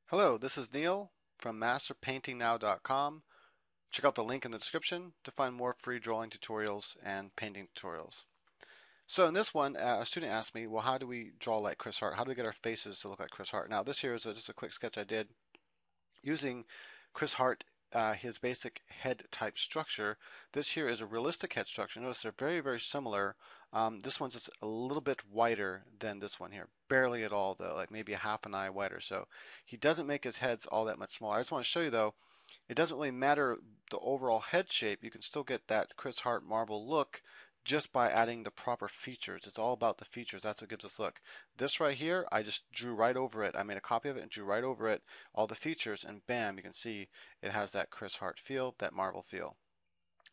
Hello, this is Neil from masterpaintingnow.com. Check out the link in the description to find more free drawing tutorials and painting tutorials. So in this one, a student asked me, well, how do we draw like Chris Hart? How do we get our faces to look like Chris Hart? Now, this here is just a quick sketch I did using Chris Hart, his basic head type structure. This here is a realistic head structure. Notice they're very, very similar. This one's just a little bit wider than this one here. Barely at all, though, like maybe a half an eye wider. So he doesn't make his heads all that much smaller. I just want to show you, though, it doesn't really matter the overall head shape. You can still get that Chris Hart marble look just by adding the proper features. It's all about the features. That's what gives us look. This right here, I just drew right over it. I made a copy of it and drew right over it all the features, and bam, you can see it has that Chris Hart feel, that marble feel.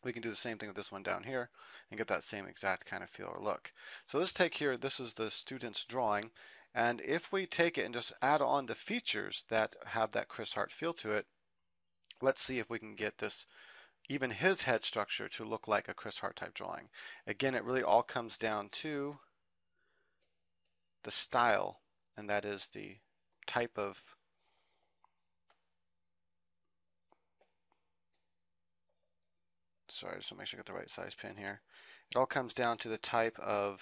We can do the same thing with this one down here and get that same exact kind of feel or look. So let's take here, this is the student's drawing, and if we take it and just add on the features that have that Chris Hart feel to it, let's see if we can get this, even his head structure, to look like a Chris Hart type drawing. Again, it really all comes down to the style, and that is the type of sorry, just to make sure I get the right size pen here. It all comes down to the type of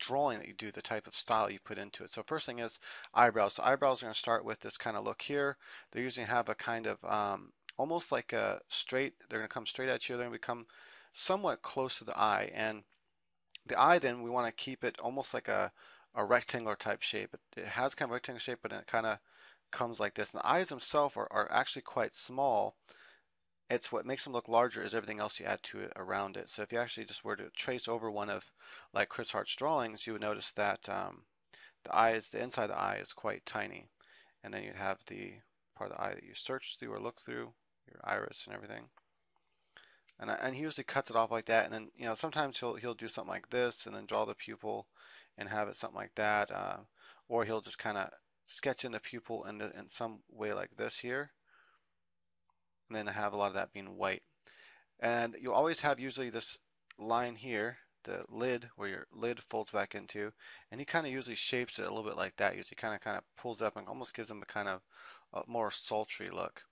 drawing that you do, the type of style you put into it. So first thing is eyebrows. So eyebrows are going to start with this kind of look here. They usually have a kind of almost like a straight, they're going to come straight at you. They're going to become somewhat close to the eye. And the eye then, we want to keep it almost like a rectangular type shape. It has kind of a rectangular shape, but it kind of comes like this. And the eyes themselves are actually quite small. It's what makes them look larger is everything else you add to it around it. So if you actually just were to trace over one of like Chris Hart's drawings, you would notice that the inside of the eye is quite tiny. And then you'd have the part of the eye that you search through or look through, your iris and everything. And he usually cuts it off like that. And then, sometimes he'll do something like this and then draw the pupil and have it something like that. Or he'll just kind of sketch in the pupil in some way like this here, and then have a lot of that being white. And you'll always have usually this line here, the lid, where your lid folds back into, and he kind of usually shapes it a little bit like that. Usually kind of pulls up and almost gives him a kind of a more sultry look.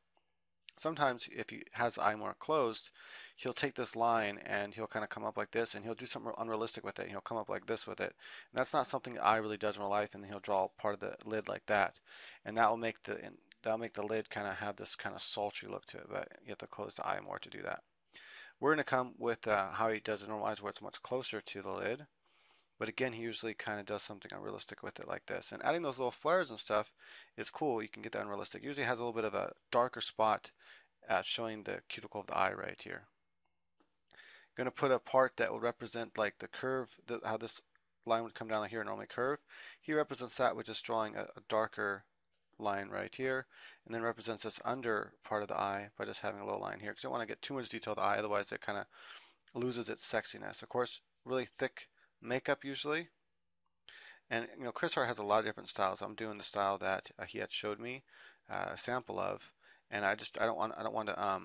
Sometimes if he has the eye more closed, he'll take this line and he'll kind of come up like this, and he'll do something unrealistic with it. He'll come up like this with it, and that's not something the eye really does in real life. And he'll draw part of the lid like that, and that'll make the lid kind of have this kind of sultry look to it. But you have to close the eye more to do that. We're going to come with how he does it normalized, where it's much closer to the lid. But again, he usually kind of does something unrealistic with it like this. And adding those little flares and stuff is cool. You can get that unrealistic. Usually has a little bit of a darker spot showing the cuticle of the eye right here. Going to put a part that will represent like the curve, how this line would come down here and normally curve. He represents that with just drawing a darker line right here, and then represents this under part of the eye by just having a little line here, because you don't want to get too much detail of the eye, otherwise it kind of loses its sexiness. Of course, really thick makeup usually. And Chris Hart has a lot of different styles. I'm doing the style that he had showed me a sample of, and I don't want to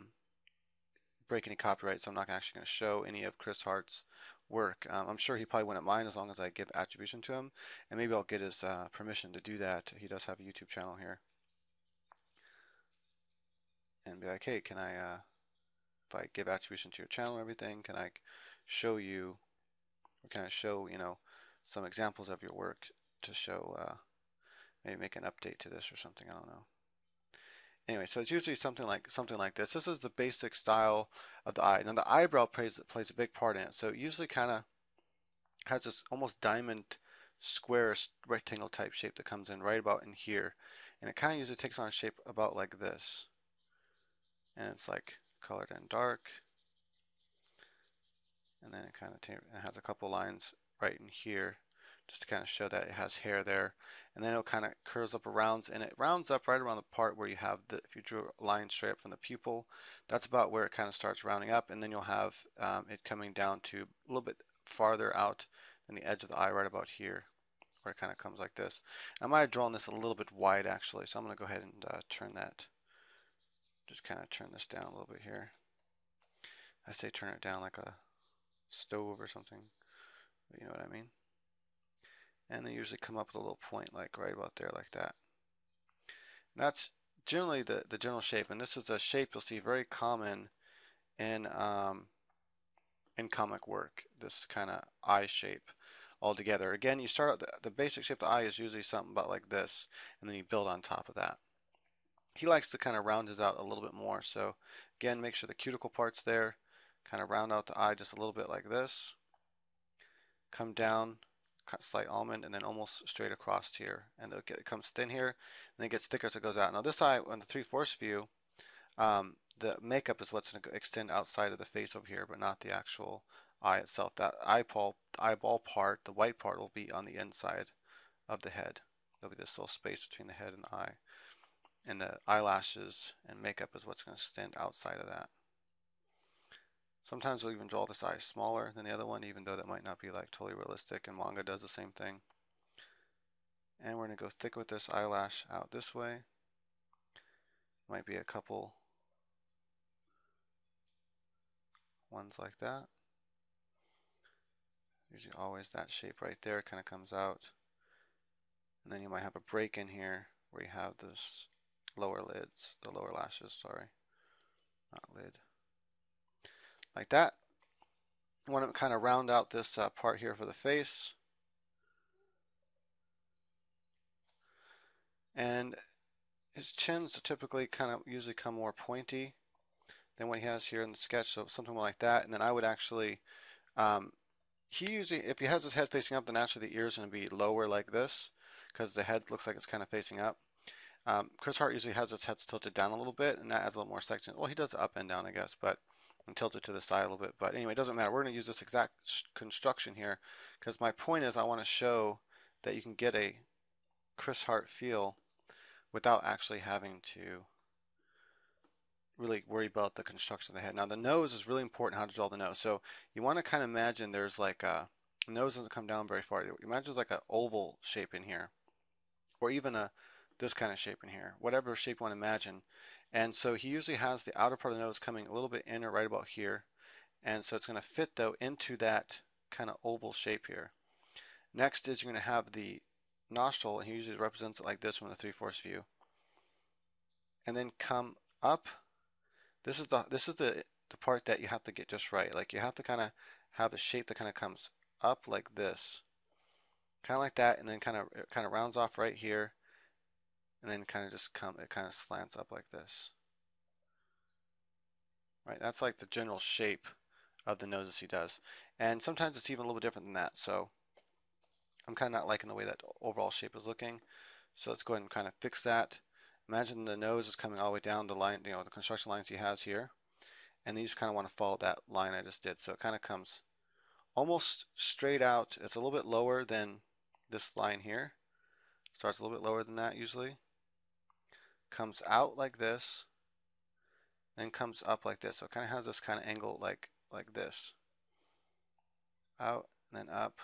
break any copyright, so I'm not actually going to show any of Chris Hart's work. I'm sure he probably wouldn't mind as long as I give attribution to him, and maybe I'll get his permission to do that. He does have a YouTube channel here, and be like, hey, can I, if I give attribution to your channel and everything, can I show you, or can I show, some examples of your work to show, maybe make an update to this or something, I don't know. Anyway, so it's usually something like this. This is the basic style of the eye. Now the eyebrow plays a big part in it. So it usually kind of has this almost diamond square rectangle type shape that comes in right about in here. And it kind of usually takes on a shape about like this. And it's like colored in dark. And then it kind of has a couple lines right in here just to kind of show that it has hair there. And then it'll kind of curls up around, and it rounds up right around the part where you have the, if you drew a line straight up from the pupil, that's about where it kind of starts rounding up, and then you'll have it coming down to a little bit farther out than the edge of the eye right about here, where it kind of comes like this. I might have drawn this a little bit wide actually, so I'm going to go ahead and just kind of turn this down a little bit here. I say turn it down like a stove or something, but you know what I mean. And they usually come up with a little point like right about there like that. And that's generally the general shape, and this is a shape you'll see very common in comic work. This kind of eye shape altogether. Again, you start out the basic shape of the eye is usually something about like this, and then you build on top of that. He likes to kind of round his out a little bit more. So again, make sure the cuticle part's there. Kind of round out the eye just a little bit like this. Come down, cut slight almond, and then almost straight across here. And it comes thin here, and then it gets thicker as it goes out. Now this eye on the 3/4 view, the makeup is what's going to extend outside of the face over here, but not the actual eye itself. That eyeball part, the white part, will be on the inside of the head. There'll be this little space between the head and the eye. And the eyelashes and makeup is what's going to extend outside of that. Sometimes we'll even draw this eye smaller than the other one, even though that might not be like totally realistic, and manga does the same thing. And we're going to go thick with this eyelash out this way. Might be a couple ones like that. Usually always that shape right there kind of comes out. And then you might have a break in here where you have this lower lids, the lower lashes, sorry, not lid. Like that. You want to kind of round out this part here for the face. And his chins typically kind of usually come more pointy than what he has here in the sketch, so something more like that. And then I would actually, he usually, if he has his head facing up, then actually the ears are going to be lower like this, because the head looks like it's kind of facing up. Chris Hart usually has his head tilted down a little bit, and that adds a little more section. Well, he does up and down, I guess, but and tilt it to the side a little bit. But anyway, it doesn't matter. We're going to use this exact construction here, because my point is I want to show that you can get a Chris Hart feel without actually having to really worry about the construction of the head. Now the nose is really important, how to draw the nose. So you want to kind of imagine there's like a nose doesn't come down very far. Imagine there's like an oval shape in here, or even this kind of shape in here, whatever shape you want to imagine. And so he usually has the outer part of the nose coming a little bit in or right about here. And so it's going to fit though into that kind of oval shape here. Next is you're going to have the nostril, and he usually represents it like this from the 3/4 view. And then come up. This is the part that you have to get just right. Like you have to kind of have a shape that kind of comes up like this, kind of like that, and then it kind of rounds off right here, and then it kind of slants up like this. Right, that's like the general shape of the noses he does, and sometimes it's even a little bit different than that. So I'm kind of not liking the way that overall shape is looking. So let's go ahead and kind of fix that. Imagine the nose is coming all the way down the line, the construction lines he has here. And these kind of want to follow that line I just did. So it kind of comes almost straight out. It's a little bit lower than this line here. Starts a little bit lower than that usually. Comes out like this. Then comes up like this. So it kind of has this kind of angle like this. Out and then up.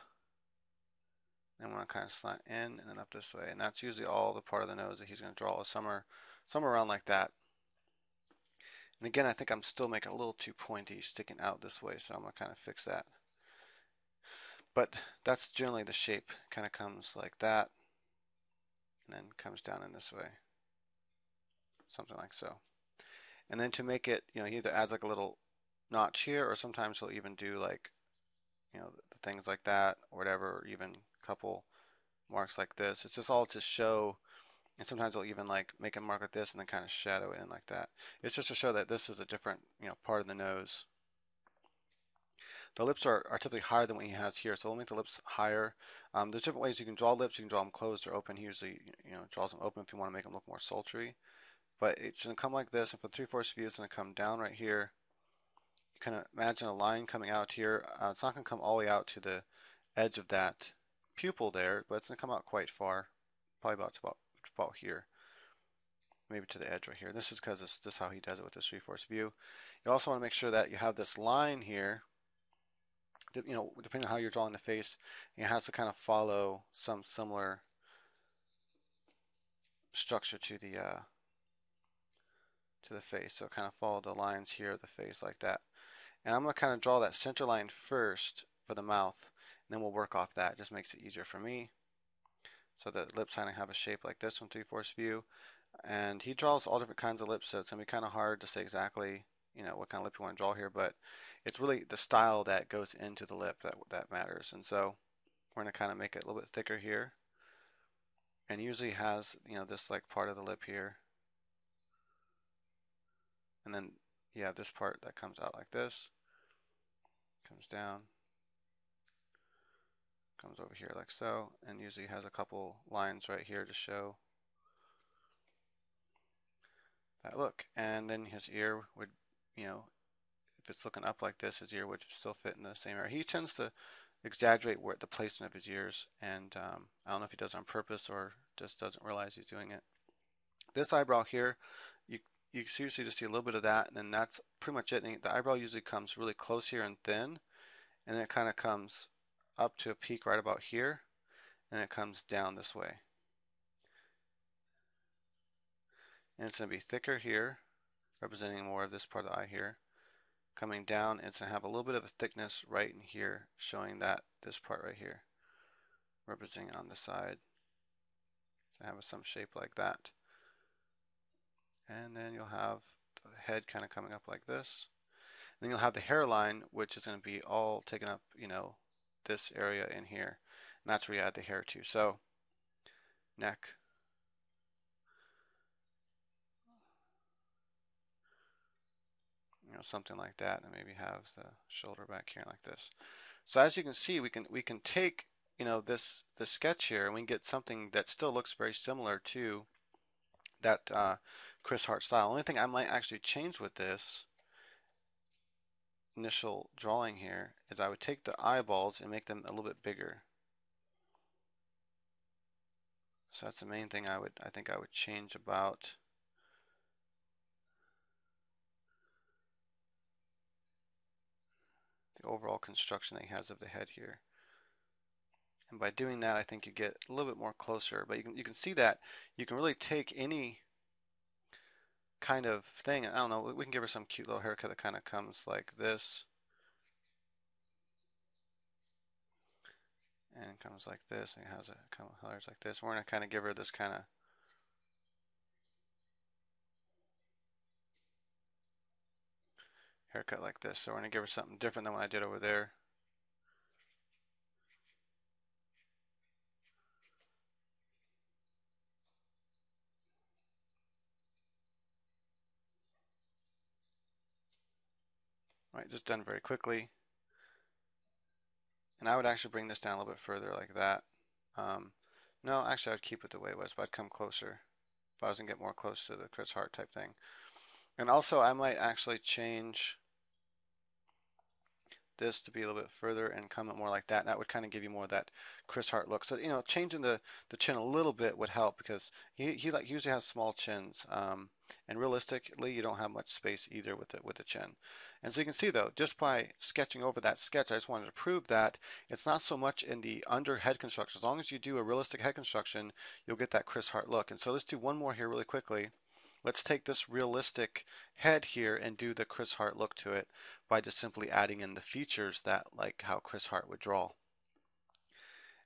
And want to kind of slant in and then up this way. And that's usually all the part of the nose that he's going to draw, somewhere around like that. And again, I think I'm still making a little too pointy sticking out this way, so I'm going to kind of fix that. But that's generally the shape. Kind of comes like that, and then comes down in this way. Something like so. And then to make it, he either adds like a little notch here, or sometimes he'll even do like, things like that, or whatever, or even a couple marks like this. It's just all to show. And sometimes they'll even like make a mark like this and then kind of shadow it in like that. It's just to show that this is a different, part of the nose. The lips are typically higher than what he has here, so we'll make the lips higher. There's different ways you can draw lips. You can draw them closed or open. He usually, draws them open if you want to make them look more sultry. But it's going to come like this, and for the 3/4 view, it's going to come down right here. You kind of imagine a line coming out here. It's not going to come all the way out to the edge of that pupil there, but it's going to come out quite far, probably about here, maybe to the edge right here. This is because this is how he does it with this 3/4 view. You also want to make sure that you have this line here, depending on how you're drawing the face, it has to kind of follow some similar structure to the face. So kind of follow the lines here of the face like that. And I'm going to kind of draw that center line first for the mouth, and then we'll work off that. It just makes it easier for me. So the lips kind of have a shape like this from 3/4 view. And he draws all different kinds of lips, so it's gonna be kind of hard to say exactly, what kind of lip you want to draw here, but it's really the style that goes into the lip that matters. And so we're gonna kind of make it a little bit thicker here. And usually has, this like part of the lip here, and then you have this part that comes out like this, comes down, comes over here like so, and usually has a couple lines right here to show that look. And then his ear would, you know, if it's looking up like this, his ear would still fit in the same area. He tends to exaggerate where the placement of his ears, and I don't know if he does it on purpose or just doesn't realize he's doing it. This eyebrow here, you you seriously just see a little bit of that, and then that's pretty much it. And the eyebrow usually comes really close here and thin, and then it kind of comes up to a peak right about here, and it comes down this way. And it's going to be thicker here, representing more of this part of the eye here. Coming down, it's going to have a little bit of a thickness right in here, showing that this part right here, representing on the side. It's going to have some shape like that. And then you'll have the head kind of coming up like this. And then you'll have the hairline, which is going to be all taken up, this area in here. And that's where you add the hair to. So, neck. Something like that, and maybe have the shoulder back here like this. So as you can see, we can take this sketch here, and we can get something that still looks very similar to that Chris Hart style. Only thing I might actually change with this initial drawing here is I would take the eyeballs and make them a little bit bigger. So that's the main thing I think I would change about the overall construction that he has of the head here. And by doing that, I think you get a little bit more closer. But you can see that you can really take any kind of thing. I don't know. We can give her some cute little haircut that kind of comes like this, and comes like this, and it has a couple of colors like this. We're gonna kind of give her this kind of haircut like this. So we're gonna give her something different than what I did over there. Right, just done very quickly. And I would actually bring this down a little bit further like that. No, actually I'd keep it the way it was, but I'd come closer if I was gonna get more close to the Chris Hart type thing. And also I might actually change this to be a little bit further and come up more like that. And that would kind of give you more of that Chris Hart look. So, changing the chin a little bit would help because he like usually has small chins. And realistically, you don't have much space either with the chin. And so you can see though, just by sketching over that sketch, I just wanted to prove that it's not so much in the under head construction. As long as you do a realistic head construction, you'll get that Chris Hart look. And so let's do one more here really quickly. Let's take this realistic head here and do the Chris Hart look to it by just simply adding in the features that like how Chris Hart would draw.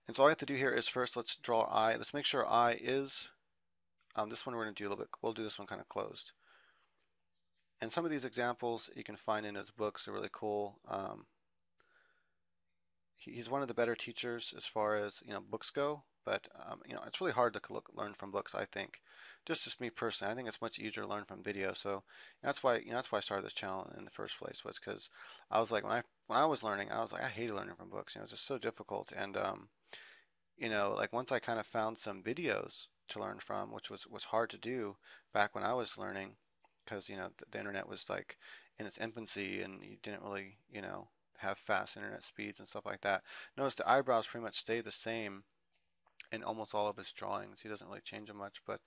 And so all I have to do here is first let's draw eye. Let's make sure eye is, this one we're going to do a little bit, we'll do this one kind of closed. And some of these examples you can find in his books are really cool. He's one of the better teachers as far as books go, but it's really hard to learn from books. I think, just me personally, I think it's much easier to learn from video. So that's why I started this channel in the first place, was because I was like when I was learning, I was like I hated learning from books. It's just so difficult. And like once I kind of found some videos to learn from, which was hard to do back when I was learning, because the internet was like in its infancy and you didn't really have fast internet speeds and stuff like that. Notice the eyebrows pretty much stay the same in almost all of his drawings. He doesn't really change them much, but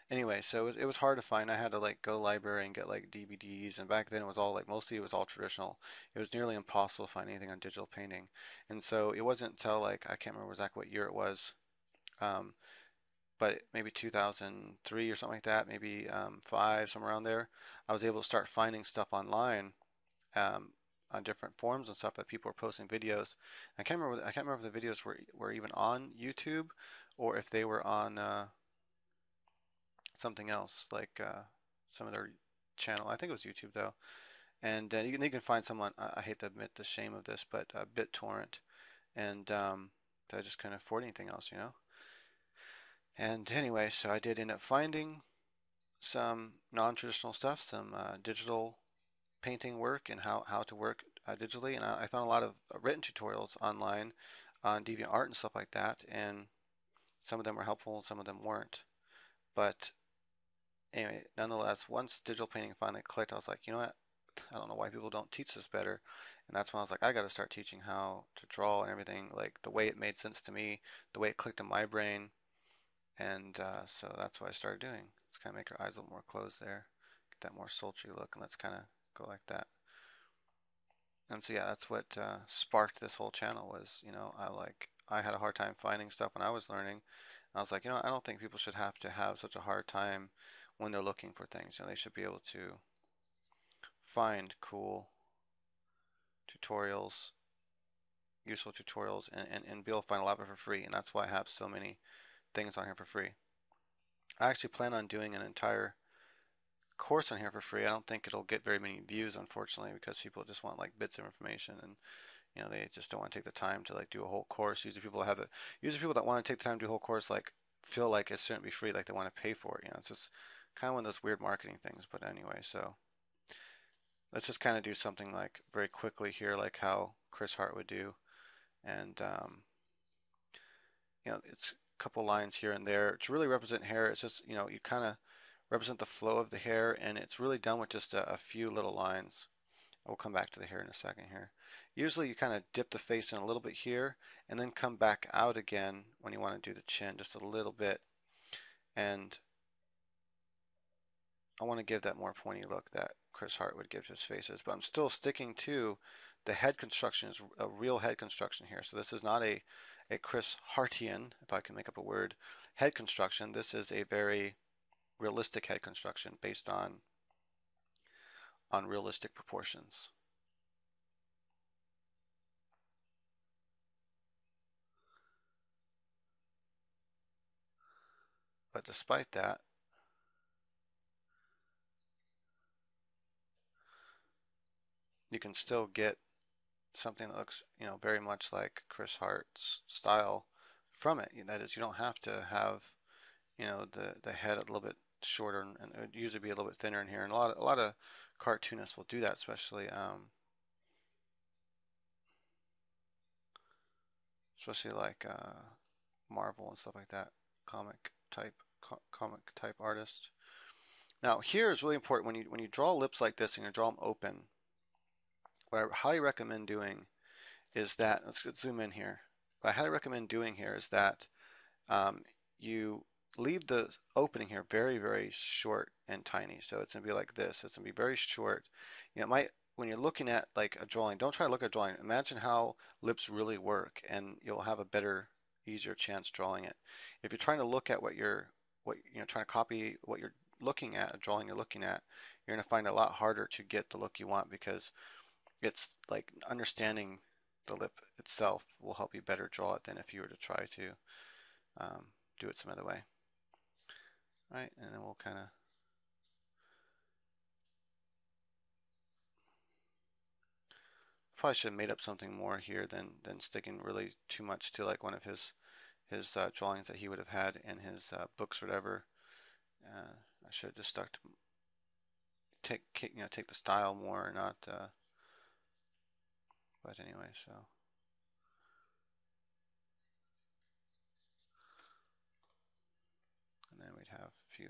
anyway, so it was hard to find. I had to like go to the library and get like DVDs, and back then it was all like mostly it was all traditional. It was nearly impossible to find anything on digital painting, and so it wasn't until like I can't remember exactly what year it was, um, but maybe 2003 or something like that, maybe five, somewhere around there. I was able to start finding stuff online um, on different forums and stuff that people were posting videos. I can't remember if the videos were even on YouTube or if they were on something else, like some of their channel. I think it was YouTube though. And you can find someone. I hate to admit the shame of this, but BitTorrent, and I just couldn't afford anything else. And anyway, so I did end up finding some non-traditional stuff, some digital painting work and how to work digitally. And I found a lot of written tutorials online on DeviantArt and stuff like that. And some of them were helpful and some of them weren't. But anyway, nonetheless, once digital painting finally clicked, I was like, you know what? I don't know why people don't teach this better. And that's when I was like, I got to start teaching how to draw and everything, like the way it made sense to me, the way it clicked in my brain. And so that's what I started doing. Let's kind of make her eyes a little more closed there, get that more sultry look, and let's kind of go like that. And so yeah, that's what sparked this whole channel was, I had a hard time finding stuff when I was learning. I was like, I don't think people should have to have such a hard time when they're looking for things. They should be able to find cool tutorials, useful tutorials, and be able to find a lot of it for free. And that's why I have so many things on here for free. I actually plan on doing an entire course on here for free. I don't think it'll get very many views, unfortunately, because people just want like bits of information, and they just don't want to take the time to like do a whole course. Usually people that want to take the time to do a whole course like feel like it shouldn't be free, like they want to pay for it. It's just kind of one of those weird marketing things. But anyway, so let's just kind of do something like very quickly here, like how Chris Hart would do, and it's a couple lines here and there to really represent hair. It's just you kind of represent the flow of the hair, and it's really done with just a few little lines. We'll come back to the hair in a second here. Usually you kind of dip the face in a little bit here and then come back out again when you want to do the chin just a little bit. And I want to give that more pointy look that Chris Hart would give to his faces, but I'm still sticking to the head construction is a real head construction here. So this is not a Chris Hartian, if I can make up a word, head construction. This is a very realistic head construction based on realistic proportions. But despite that, you can still get something that looks, very much like Chris Hart's style from it. That is, you don't have to have, the head a little bit shorter, and it would usually be a little bit thinner in here. And a lot of cartoonists will do that, especially like Marvel and stuff like that, comic type artist. Now here is really important when you draw lips like this and you draw them open. What I highly recommend doing is that let's zoom in here. What I highly recommend doing here is that you leave the opening here very, very short and tiny. So it's gonna be like this. It's gonna be very short. It might when you're looking at like a drawing, don't try to look at a drawing. Imagine how lips really work, and you'll have a better, easier chance drawing it. If you're trying to look at trying to copy what you're looking at, a drawing you're looking at, you're gonna find it a lot harder to get the look you want because it's like understanding the lip itself will help you better draw it than if you were to try to do it some other way. Right, and then we'll kind of probably should have made up something more here than sticking really too much to like one of his drawings that he would have had in his books or whatever. I should have just stuck to take the style more, not. But anyway, so. And then we'd have a few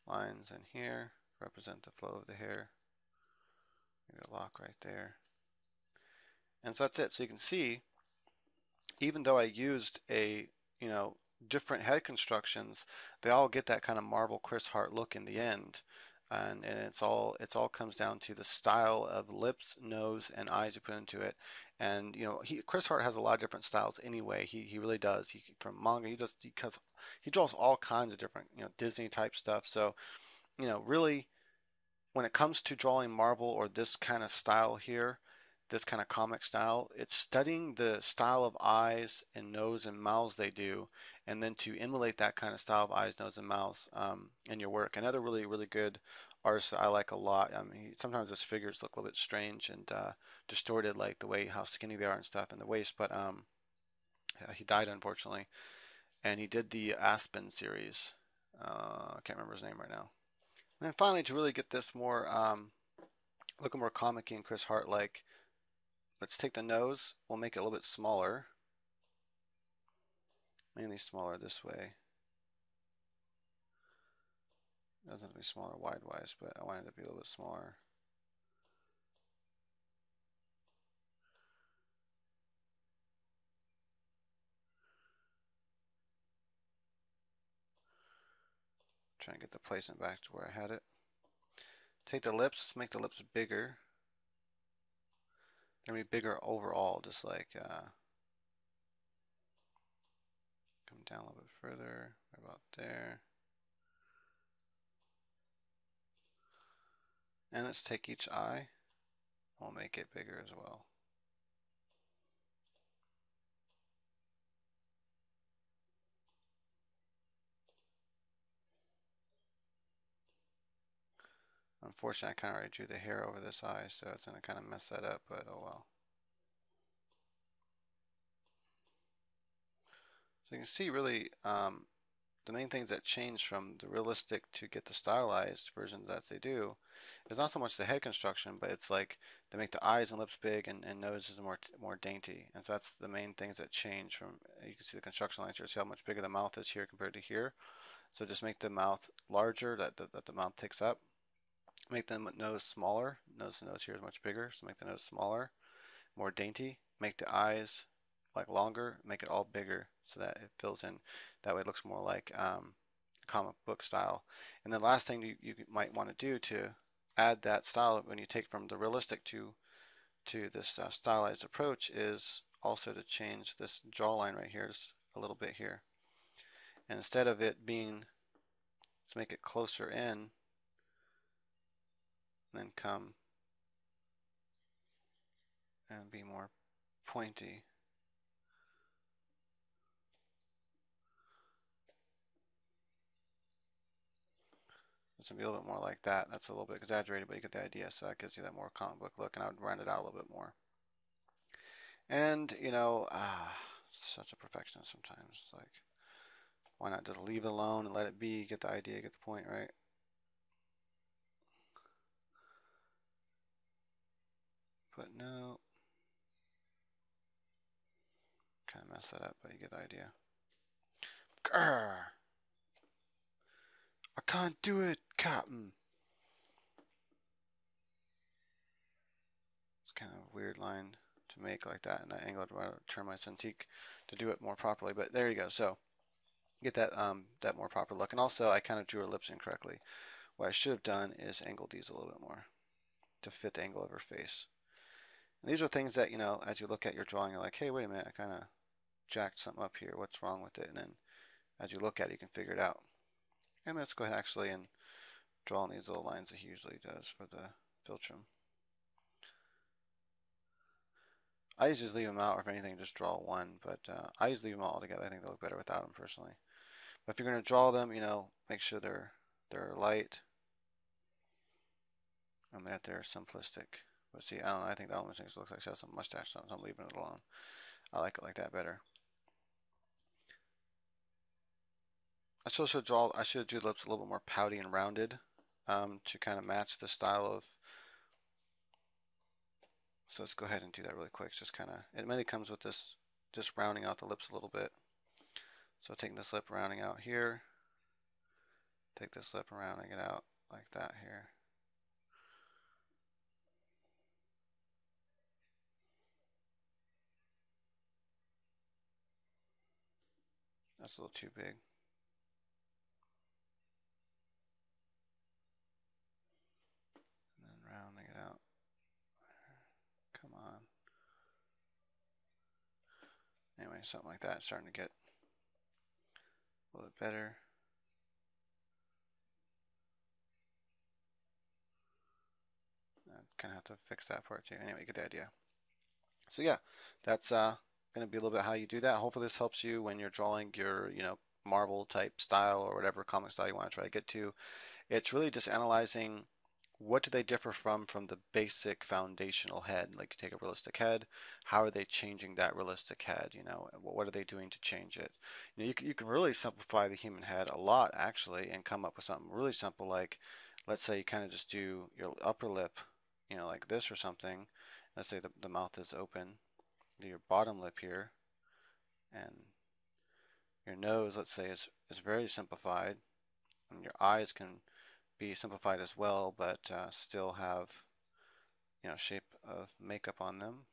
lines in here represent the flow of the hair. Maybe a lock right there. And so that's it. So you can see, even though I used different head constructions, they all get that kind of Marvel Chris Hart look in the end. And it all comes down to the style of lips, nose, and eyes you put into it. And Chris Hart has a lot of different styles anyway. He really does. From manga, he draws all kinds of different Disney type stuff. So really, when it comes to drawing Marvel or this kind of style here, this kind of comic style. It's studying the style of eyes and nose and mouths they do, and then to emulate that kind of style of eyes, nose, and mouths in your work. Another really, really good artist that I like a lot. I mean, sometimes his figures look a little bit strange and distorted, like the way how skinny they are and stuff, and the waist. But yeah, he died unfortunately, and he did the Aspen series. I can't remember his name right now. And then finally, to really get this more, look more comic and Chris Hart like, let's take the nose. We'll make it a little bit smaller, mainly smaller this way. It doesn't have to be smaller wide-wise, but I want it to be a little bit smaller. Try and get the placement back to where I had it. Take the lips, let's make the lips bigger. They're gonna be bigger overall, just like come down a little bit further, right about there. And let's take each eye. We'll make it bigger as well. Unfortunately, I kind of already drew the hair over this eye, so it's going to kind of mess that up, but oh well. So you can see really the main things that change from the realistic to get the stylized versions that they do is not so much the head construction, but it's like they make the eyes and lips big and noses more dainty. And so that's the main things that change from, you can see the construction lines here, see how much bigger the mouth is here compared to here. So just make the mouth larger, that the mouth takes up. Make the nose smaller. Notice the nose here is much bigger, so make the nose smaller, more dainty. Make the eyes like longer, make it all bigger so that it fills in. That way it looks more like comic book style. And the last thing you might want to do to add that style when you take from the realistic to this stylized approach is also to change this jawline right here a little bit here. And instead of it being, let's make it closer in, and then come and be more pointy. It's gonna be a little bit more like that. That's a little bit exaggerated, but you get the idea. So that gives you that more comic book look, and I would round it out a little bit more. And you know, such a perfectionist sometimes. It's like, why not just leave it alone and let it be? Get the idea, get the point, right? But no, kind of mess that up, but you get the idea. Grr, I can't do it, Captain. It's kind of a weird line to make like that, and that angle. I'd want to turn my Cintiq to do it more properly. But there you go. So get that that more proper look. And also, I kind of drew her lips incorrectly. What I should have done is angled these a little bit more to fit the angle of her face. And these are things that, you know, as you look at your drawing, you're like, hey, wait a minute, I kind of jacked something up here. What's wrong with it? And then as you look at it, you can figure it out. And let's go ahead actually and draw on these little lines that he usually does for the Filtrum. I usually just leave them out, or if anything, just draw one. But I usually leave them all together. I think they look better without them personally. But if you're going to draw them, you know, make sure they're light and that they're simplistic. But see, I don't know. I think that one looks like she has some mustache, so I'm leaving it alone. I like it like that better. I still should draw. I should do the lips a little bit more pouty and rounded to kind of match the style of. So let's go ahead and do that really quick. It's just kind of. It mainly comes with this, just rounding out the lips a little bit. So taking this lip, rounding out here. Take this lip and rounding it out like that here. That's a little too big. And then rounding it out. Come on. Anyway, something like that. It's starting to get a little bit better. I kind of have to fix that part too. Anyway, you get the idea. So yeah, that's going to be a little bit how you do that. Hopefully this helps you when you're drawing your, Marvel type style or whatever comic style you want to try to get to. It's really just analyzing what do they differ from the basic foundational head. Like you take a realistic head, how are they changing that realistic head? What are they doing to change it? You can really simplify the human head a lot actually, and come up with something really simple. Like, let's say you kind of just do your upper lip, like this or something. Let's say the mouth is open. Do your bottom lip here, and your nose, let's say, is very simplified, and your eyes can be simplified as well, but still have shape of makeup on them.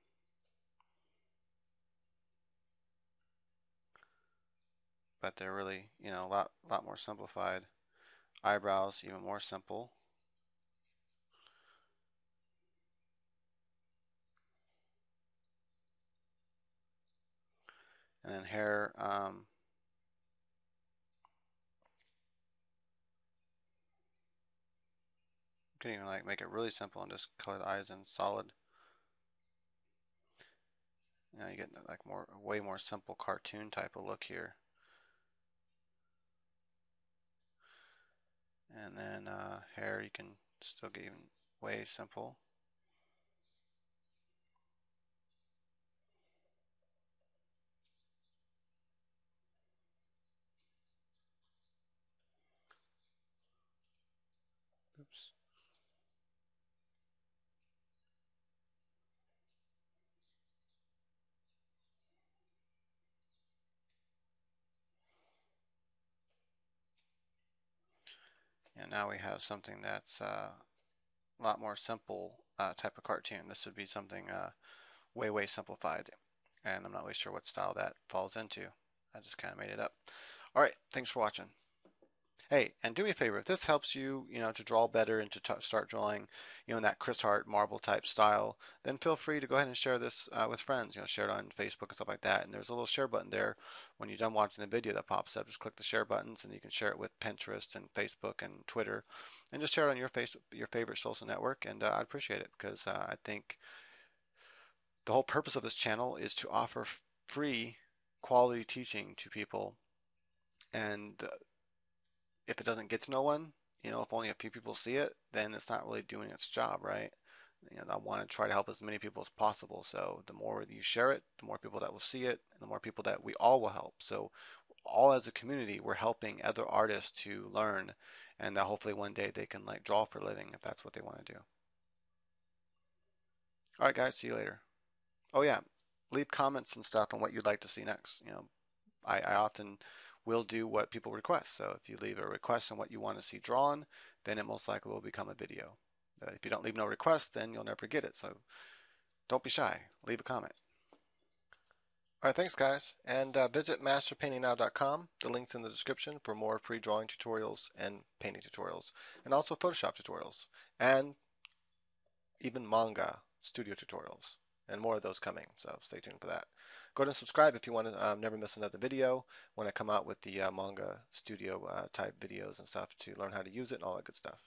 But they're really a lot more simplified. Eyebrows even more simple, and then hair. You can even like make it really simple and just color the eyes in solid. You get like way more simple cartoon type of look here. And then hair, you can still get even way simple. Oops. And now we have something that's a lot more simple type of cartoon. This would be something way simplified, and I'm not really sure what style that falls into. I just kind of made it up. All right, thanks for watching. Hey, and do me a favor, if this helps you, to draw better and to start drawing, in that Chris Hart Marvel type style, then feel free to go ahead and share this with friends. Share it on Facebook and stuff like that. And there's a little share button there when you're done watching the video that pops up. Just click the share buttons, and you can share it with Pinterest and Facebook and Twitter, and just share it on your favorite social network. And I'd appreciate it because I think the whole purpose of this channel is to offer free quality teaching to people. And if it doesn't get to no one, if only a few people see it, then it's not really doing its job, right? I want to try to help as many people as possible. So the more you share it, the more people that will see it, and the more people that we all will help. So all as a community, we're helping other artists to learn, and that hopefully one day they can like draw for a living if that's what they want to do. All right, guys, see you later. Oh yeah, leave comments and stuff on what you'd like to see next. I often will do what people request. So if you leave a request on what you want to see drawn, then it most likely will become a video. If you don't leave no request, then you'll never get it. So don't be shy. Leave a comment. All right, thanks guys. And visit masterpaintingnow.com. The link's in the description for more free drawing tutorials and painting tutorials, and also Photoshop tutorials, and even manga studio tutorials, and more of those coming. So stay tuned for that. Go ahead and subscribe if you want to never miss another video when I come out with the manga studio type videos and stuff to learn how to use it and all that good stuff.